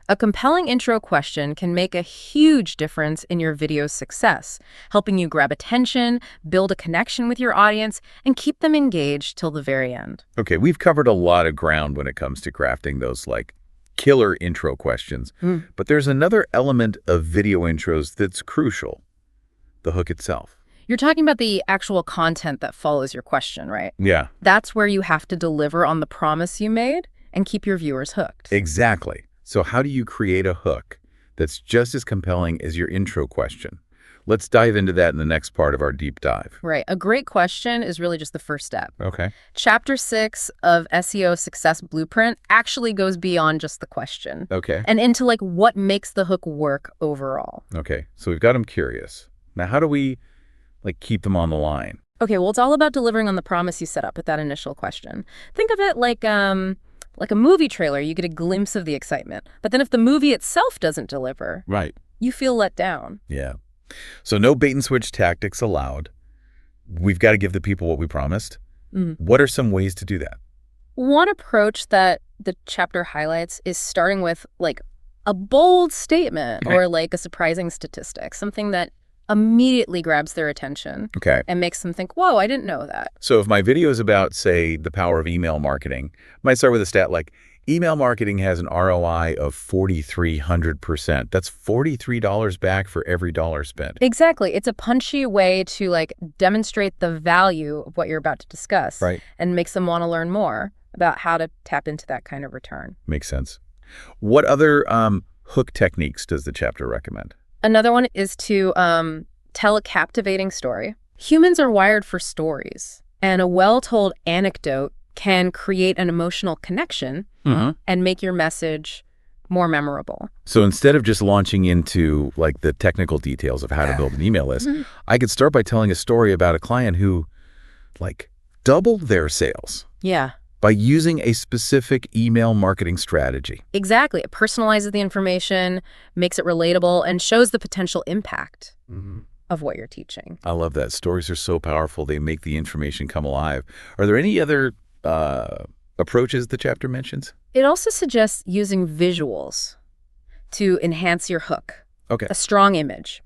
A compelling intro question can make a huge difference in your video's success, helping you grab attention, build a connection with your audience, and keep them engaged till the very end. Okay, we've covered a lot of ground when it comes to crafting those, like, killer intro questions. But there's another element of video intros that's crucial: the hook itself. You're talking about the actual content that follows your question, right? Yeah. That's where you have to deliver on the promise you made and keep your viewers hooked. Exactly. So how do you create a hook that's just as compelling as your intro question? Let's dive into that in the next part of our deep dive. Right. A great question is really just the first step. Okay. Chapter 6 of SEO Success Blueprint actually goes beyond just the question. Okay. And into like what makes the hook work overall. Okay. So we've got them curious. Now, how do we keep them on the line? Okay, well, it's all about delivering on the promise you set up with that initial question. Think of it like a movie trailer. You get a glimpse of the excitement. But then if the movie itself doesn't deliver, Right. you feel let down. Yeah. So no bait and switch tactics allowed. We've got to give the people what we promised. What are some ways to do that? One approach that the chapter highlights is starting with like a bold statement or like a surprising statistic, something that immediately grabs their attention and makes them think, whoa, I didn't know that. So if my video is about, say, the power of email marketing, I might start with a stat like, email marketing has an ROI of 4,300%. That's $43 back for every dollar spent. Exactly. It's a punchy way to like demonstrate the value of what you're about to discuss and makes them want to learn more about how to tap into that kind of return. Makes sense. What other hook techniques does the chapter recommend? Another one is to tell a captivating story. Humans are wired for stories, and a well-told anecdote can create an emotional connection and make your message more memorable. So instead of just launching into like the technical details of how to build an email list, I could start by telling a story about a client who like doubled their sales. Yeah. By using a specific email marketing strategy. Exactly. It personalizes the information, makes it relatable, and shows the potential impact of what you're teaching. I love that. Stories are so powerful. They make the information come alive. Are there any other approaches the chapter mentions? It also suggests using visuals to enhance your hook. Okay. A strong image,